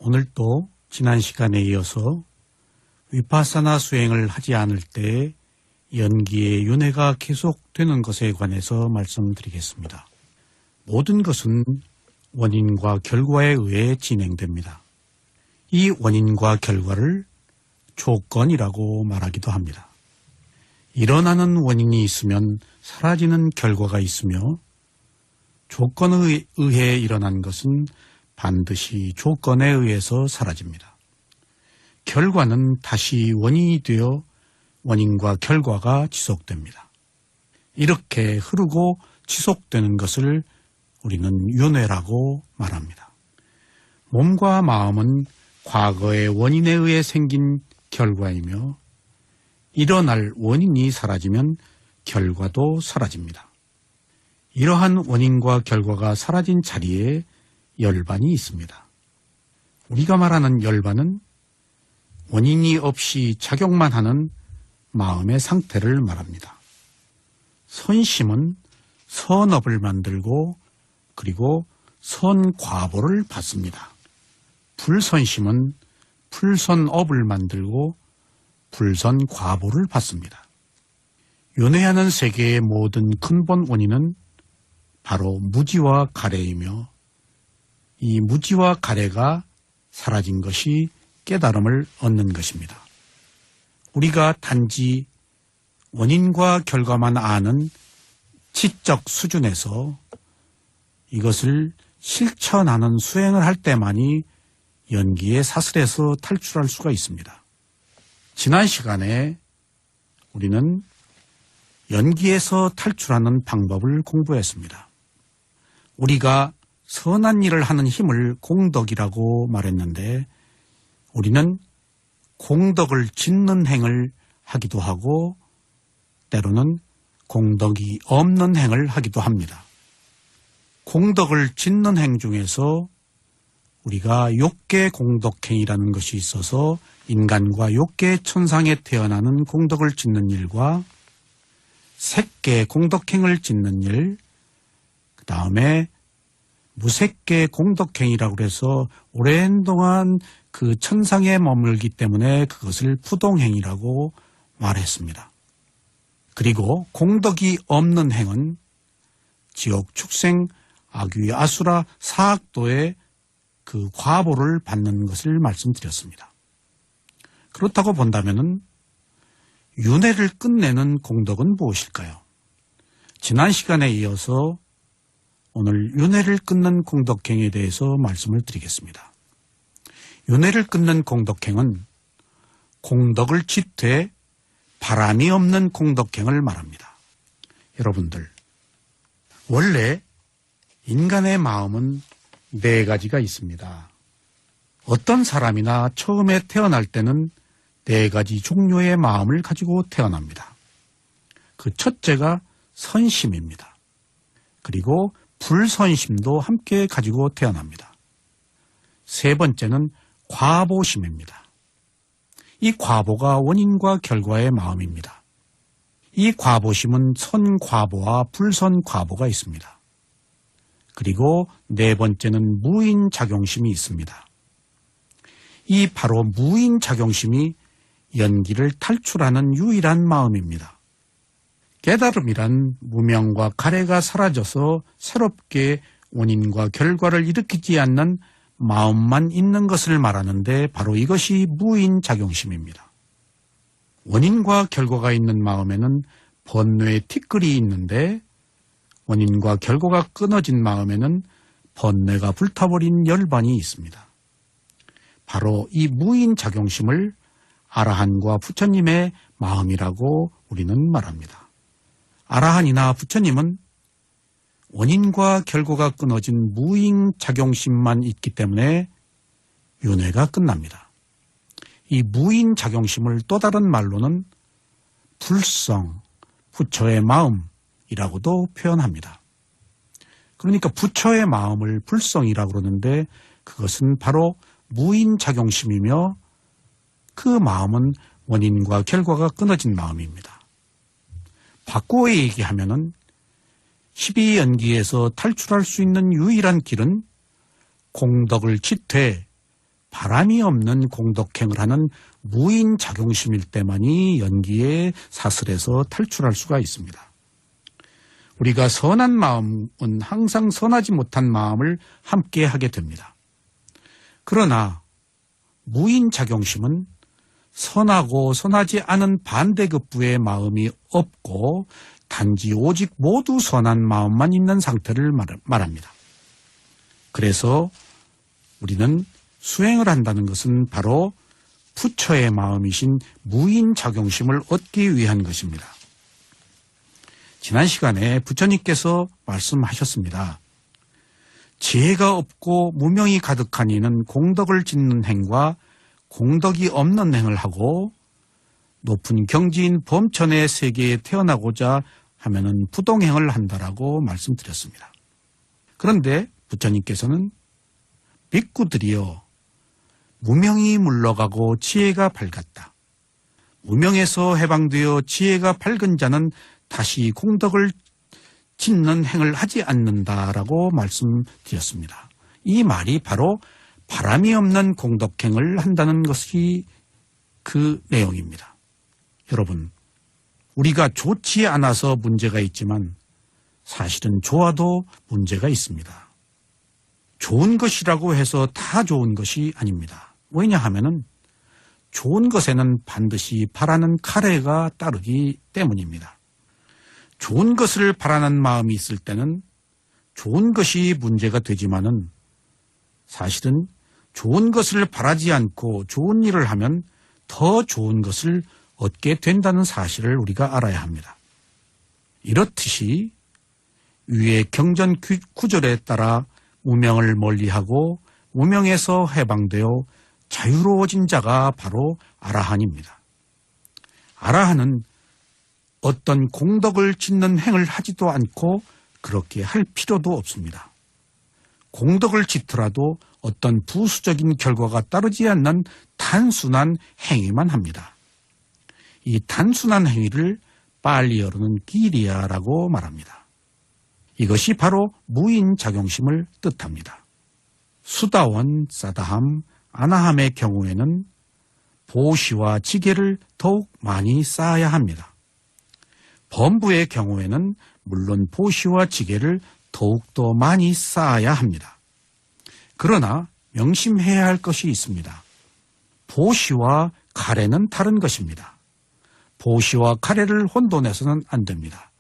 오늘도 지난 시간에 이어서 위파사나 수행을 하지 않을 때 연기의 윤회가 계속되는 것에 관해서 말씀드리겠습니다. 모든 것은 원인과 결과에 의해 진행됩니다. 이 원인과 결과를 조건이라고 말하기도 합니다. 일어나는 원인이 있으면 사라지는 결과가 있으며 조건에 의해 일어난 것은 반드시 조건에 의해서 사라집니다. 결과는 다시 원인이 되어 원인과 결과가 지속됩니다. 이렇게 흐르고 지속되는 것을 우리는 윤회라고 말합니다. 몸과 마음은 과거의 원인에 의해 생긴 결과이며 일어날 원인이 사라지면 결과도 사라집니다. 이러한 원인과 결과가 사라진 자리에 열반이 있습니다. 우리가 말하는 열반은 원인이 없이 작용만 하는 마음의 상태를 말합니다. 선심은 선업을 만들고 그리고 선과보를 받습니다. 불선심은 불선업을 만들고 불선과보를 받습니다. 윤회하는 세계의 모든 근본 원인은 바로 무지와 가래이며 이 무지와 가래가 사라진 것이 깨달음을 얻는 것입니다. 우리가 단지 원인과 결과만 아는 지적 수준에서 이것을 실천하는 수행을 할 때만이 연기의 사슬에서 탈출할 수가 있습니다. 지난 시간에 우리는 연기에서 탈출하는 방법을 공부했습니다. 우리가 선한 일을 하는 힘을 공덕이라고 말했는데 우리는 공덕을 짓는 행을 하기도 하고 때로는 공덕이 없는 행을 하기도 합니다. 공덕을 짓는 행 중에서 우리가 욕계 공덕행이라는 것이 있어서 인간과 욕계 천상에 태어나는 공덕을 짓는 일과 색계 공덕행을 짓는 일, 그 다음에 무색계 공덕행이라고 해서 오랜 동안 그 천상에 머물기 때문에 그것을 푸동행이라고 말했습니다. 그리고 공덕이 없는 행은 지옥, 축생, 악귀, 아수라, 사악도의 그 과보를 받는 것을 말씀드렸습니다. 그렇다고 본다면은 윤회를 끝내는 공덕은 무엇일까요? 지난 시간에 이어서 오늘 윤회를 끊는 공덕행에 대해서 말씀을 드리겠습니다. 윤회를 끊는 공덕행은 공덕을 짓되 바람이 없는 공덕행을 말합니다. 여러분들, 원래 인간의 마음은 4가지가 있습니다. 어떤 사람이나 처음에 태어날 때는 4가지 종류의 마음을 가지고 태어납니다. 그 첫째가 선심입니다. 그리고 불선심도 함께 가지고 태어납니다. 세 번째는 과보심입니다. 이 과보가 원인과 결과의 마음입니다. 이 과보심은 선과보와 불선과보가 있습니다. 그리고 네 번째는 무인작용심이 있습니다. 이 바로 무인작용심이 연기를 탈출하는 유일한 마음입니다. 깨달음이란 무명과 가래가 사라져서 새롭게 원인과 결과를 일으키지 않는 마음만 있는 것을 말하는데 바로 이것이 무인작용심입니다. 원인과 결과가 있는 마음에는 번뇌의 티끌이 있는데 원인과 결과가 끊어진 마음에는 번뇌가 불타버린 열반이 있습니다. 바로 이 무인작용심을 아라한과 부처님의 마음이라고 우리는 말합니다. 아라한이나 부처님은 원인과 결과가 끊어진 무인작용심만 있기 때문에 윤회가 끝납니다. 이 무인작용심을 또 다른 말로는 불성, 부처의 마음이라고도 표현합니다. 그러니까 부처의 마음을 불성이라고 그러는데 그것은 바로 무인작용심이며 그 마음은 원인과 결과가 끊어진 마음입니다. 바꾸어 얘기하면은 12연기에서 탈출할 수 있는 유일한 길은 공덕을 짓되 바람이 없는 공덕행을 하는 무인 작용심일 때만이 연기의 사슬에서 탈출할 수가 있습니다. 우리가 선한 마음은 항상 선하지 못한 마음을 함께 하게 됩니다. 그러나 무인 작용심은 선하고 선하지 않은 반대급부의 마음이 없고 단지 오직 모두 선한 마음만 있는 상태를 말합니다. 그래서 우리는 수행을 한다는 것은 바로 부처의 마음이신 무인 작용심을 얻기 위한 것입니다. 지난 시간에 부처님께서 말씀하셨습니다. 지혜가 없고 무명이 가득한 이는 공덕을 짓는 행과 공덕이 없는 행을 하고 높은 경지인 범천의 세계에 태어나고자 하면은 부동행을 한다라고 말씀드렸습니다. 그런데 부처님께서는 빅구들이여 무명이 물러가고 지혜가 밝았다. 무명에서 해방되어 지혜가 밝은 자는 다시 공덕을 짓는 행을 하지 않는다라고 말씀드렸습니다. 이 말이 바로 바람이 없는 공덕행을 한다는 것이 그 내용입니다. 여러분, 우리가 좋지 않아서 문제가 있지만 사실은 좋아도 문제가 있습니다. 좋은 것이라고 해서 다 좋은 것이 아닙니다. 왜냐하면 좋은 것에는 반드시 바라는 카레가 따르기 때문입니다. 좋은 것을 바라는 마음이 있을 때는 좋은 것이 문제가 되지만은 사실은 좋은 것을 바라지 않고 좋은 일을 하면 더 좋은 것을 얻게 된다는 사실을 우리가 알아야 합니다. 이렇듯이 위의 경전 구절에 따라 무명을 멀리하고 무명에서 해방되어 자유로워진 자가 바로 아라한입니다. 아라한은 어떤 공덕을 짓는 행을 하지도 않고 그렇게 할 필요도 없습니다. 공덕을 짓더라도 어떤 부수적인 결과가 따르지 않는 단순한 행위만 합니다. 이 단순한 행위를 빨리 이르는 길이야라고 말합니다. 이것이 바로 무인 작용심을 뜻합니다. 수다원, 사다함, 아나함의 경우에는 보시와 지게를 더욱 많이 쌓아야 합니다. 범부의 경우에는 물론 보시와 지게를 더욱더 많이 쌓아야 합니다. 그러나 명심해야 할 것이 있습니다. 보시와 가래는 다른 것입니다. 보시와 가래를 혼돈해서는 안 됩니다.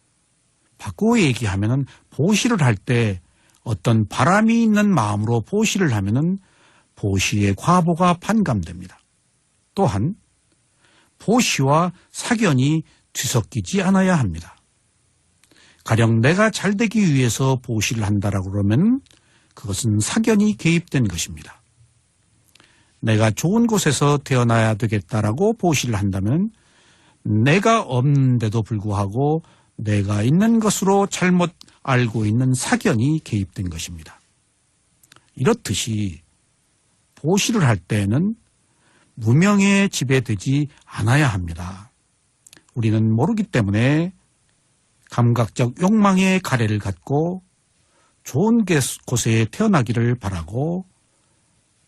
바꾸어 얘기하면 보시를 할 때 어떤 바람이 있는 마음으로 보시를 하면 보시의 과보가 반감됩니다. 또한 보시와 사견이 뒤섞이지 않아야 합니다. 가령 내가 잘되기 위해서 보시를 한다라고 그러면 그것은 사견이 개입된 것입니다. 내가 좋은 곳에서 태어나야 되겠다라고 보시를 한다면 내가 없는데도 불구하고 내가 있는 것으로 잘못 알고 있는 사견이 개입된 것입니다. 이렇듯이 보시를 할 때에는 무명에 지배되지 않아야 합니다. 우리는 모르기 때문에 감각적 욕망의 가래를 갖고 좋은 곳에 태어나기를 바라고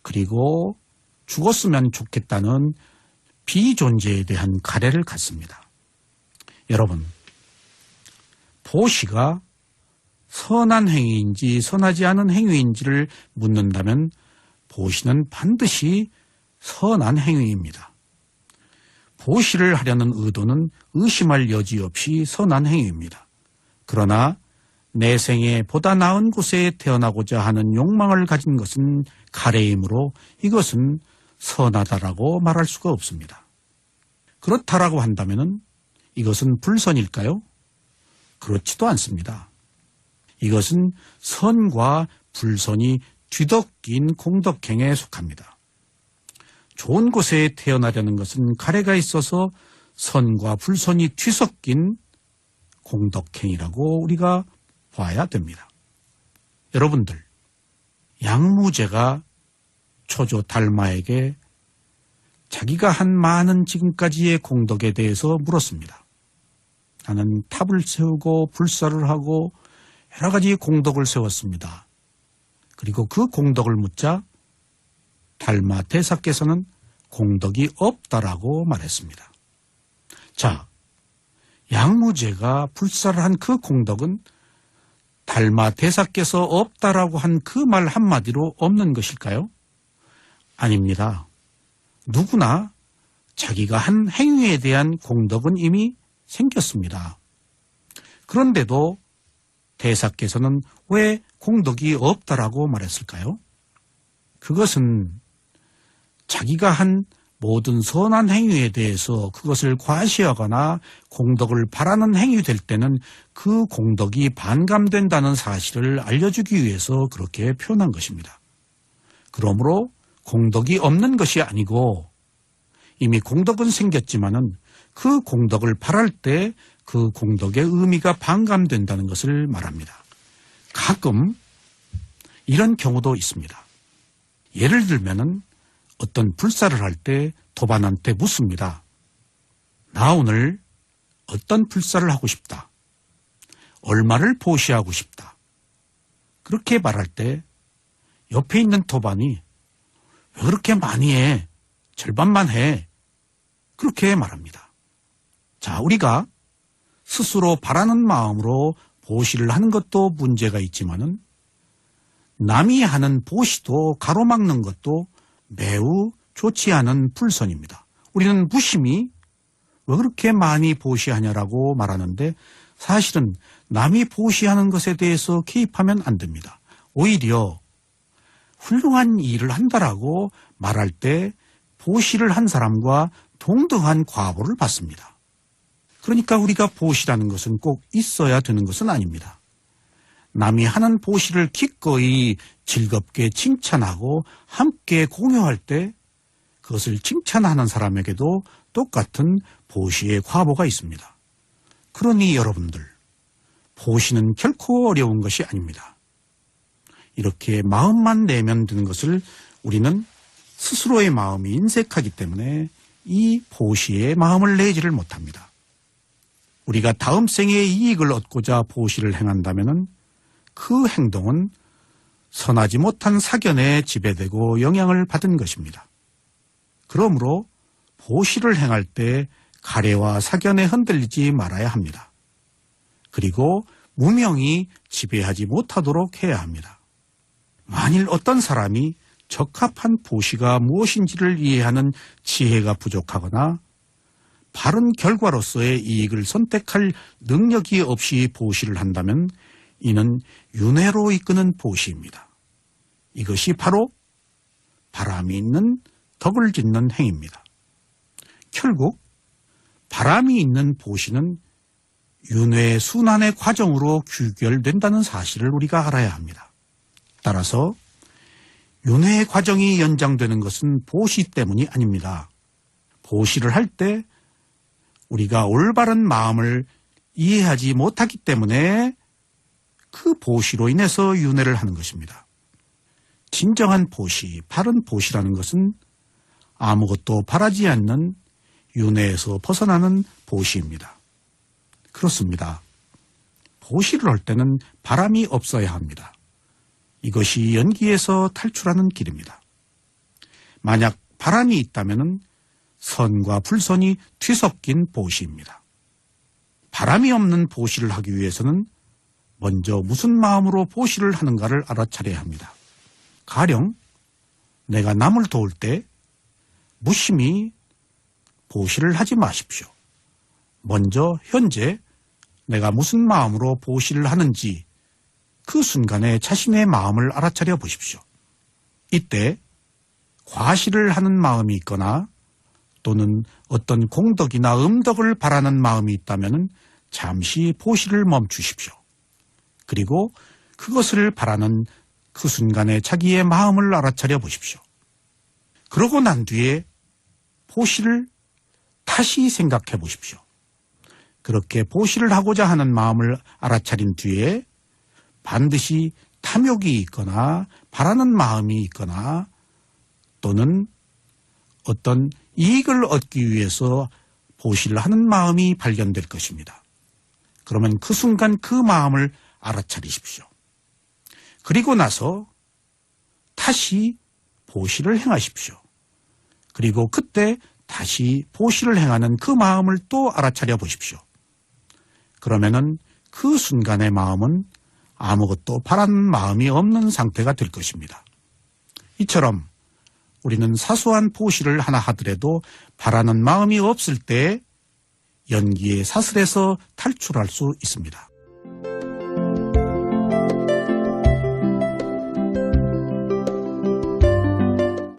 그리고 죽었으면 좋겠다는 비존재에 대한 가래를 갖습니다. 여러분, 보시가 선한 행위인지 선하지 않은 행위인지를 묻는다면 보시는 반드시 선한 행위입니다. 보시를 하려는 의도는 의심할 여지 없이 선한 행위입니다. 그러나 내 생에 보다 나은 곳에 태어나고자 하는 욕망을 가진 것은 가래이므로 이것은 선하다라고 말할 수가 없습니다. 그렇다라고 한다면 이것은 불선일까요? 그렇지도 않습니다. 이것은 선과 불선이 뒤덮인 공덕행에 속합니다. 좋은 곳에 태어나려는 것은 가래가 있어서 선과 불선이 뒤섞인 공덕행이라고 우리가 봐야 됩니다. 여러분들, 양무제가 초조 달마에게 자기가 한 많은 지금까지의 공덕에 대해서 물었습니다. 나는 탑을 세우고 불사를 하고 여러 가지 공덕을 세웠습니다. 그리고 그 공덕을 묻자 달마 대사께서는 공덕이 없다라고 말했습니다. 자, 양무제가 불사를 한 그 공덕은 달마 대사께서 없다라고 한 그 말 한마디로 없는 것일까요? 아닙니다. 누구나 자기가 한 행위에 대한 공덕은 이미 생겼습니다. 그런데도 대사께서는 왜 공덕이 없다라고 말했을까요? 그것은 자기가 한 모든 선한 행위에 대해서 그것을 과시하거나 공덕을 바라는 행위 될 때는 그 공덕이 반감된다는 사실을 알려주기 위해서 그렇게 표현한 것입니다. 그러므로 공덕이 없는 것이 아니고 이미 공덕은 생겼지만은 그 공덕을 바랄 때 그 공덕의 의미가 반감된다는 것을 말합니다. 가끔 이런 경우도 있습니다. 예를 들면은 어떤 불사를 할 때 도반한테 묻습니다. 나 오늘 어떤 불사를 하고 싶다. 얼마를 보시하고 싶다. 그렇게 말할 때 옆에 있는 도반이 왜 그렇게 많이 해? 절반만 해. 그렇게 말합니다. 자, 우리가 스스로 바라는 마음으로 보시를 하는 것도 문제가 있지만은 남이 하는 보시도 가로막는 것도 매우 좋지 않은 불선입니다. 우리는 무심히 왜 그렇게 많이 보시하냐라고 말하는데 사실은 남이 보시하는 것에 대해서 개입하면 안 됩니다. 오히려 훌륭한 일을 한다라고 말할 때 보시를 한 사람과 동등한 과보를 받습니다. 그러니까 우리가 보시라는 것은 꼭 있어야 되는 것은 아닙니다. 남이 하는 보시를 기꺼이 즐겁게 칭찬하고 함께 공유할 때 그것을 칭찬하는 사람에게도 똑같은 보시의 과보가 있습니다. 그러니 여러분들, 보시는 결코 어려운 것이 아닙니다. 이렇게 마음만 내면 되는 것을 우리는 스스로의 마음이 인색하기 때문에 이 보시에 마음을 내지를 못합니다. 우리가 다음 생에 이익을 얻고자 보시를 행한다면 그 행동은 선하지 못한 사견에 지배되고 영향을 받은 것입니다. 그러므로 보시를 행할 때 가래와 사견에 흔들리지 말아야 합니다. 그리고 무명이 지배하지 못하도록 해야 합니다. 만일 어떤 사람이 적합한 보시가 무엇인지를 이해하는 지혜가 부족하거나 바른 결과로서의 이익을 선택할 능력이 없이 보시를 한다면 이는 윤회로 이끄는 보시입니다. 이것이 바로 바람이 있는 덕을 짓는 행위입니다. 결국 바람이 있는 보시는 윤회의 순환의 과정으로 규결된다는 사실을 우리가 알아야 합니다. 따라서 윤회의 과정이 연장되는 것은 보시 때문이 아닙니다. 보시를 할 때 우리가 올바른 마음을 이해하지 못하기 때문에 그 보시로 인해서 윤회를 하는 것입니다. 진정한 보시, 바른 보시라는 것은 아무것도 바라지 않는 윤회에서 벗어나는 보시입니다. 그렇습니다. 보시를 할 때는 바람이 없어야 합니다. 이것이 연기에서 탈출하는 길입니다. 만약 바람이 있다면 선과 불선이 뒤섞인 보시입니다. 바람이 없는 보시를 하기 위해서는 먼저 무슨 마음으로 보시를 하는가를 알아차려야 합니다. 가령 내가 남을 도울 때 무심히 보시를 하지 마십시오. 먼저 현재 내가 무슨 마음으로 보시를 하는지 그 순간에 자신의 마음을 알아차려 보십시오. 이때 과시를 하는 마음이 있거나 또는 어떤 공덕이나 음덕을 바라는 마음이 있다면 잠시 보시를 멈추십시오. 그리고 그것을 바라는 그 순간에 자기의 마음을 알아차려 보십시오. 그러고 난 뒤에 보시를 다시 생각해 보십시오. 그렇게 보시를 하고자 하는 마음을 알아차린 뒤에 반드시 탐욕이 있거나 바라는 마음이 있거나 또는 어떤 이익을 얻기 위해서 보시를 하는 마음이 발견될 것입니다. 그러면 그 순간 그 마음을 알아차리십시오. 그리고 나서 다시 보시를 행하십시오. 그리고 그때 다시 보시를 행하는 그 마음을 또 알아차려 보십시오. 그러면은 그 순간의 마음은 아무것도 바라는 마음이 없는 상태가 될 것입니다. 이처럼 우리는 사소한 보시를 하나 하더라도 바라는 마음이 없을 때 연기의 사슬에서 탈출할 수 있습니다.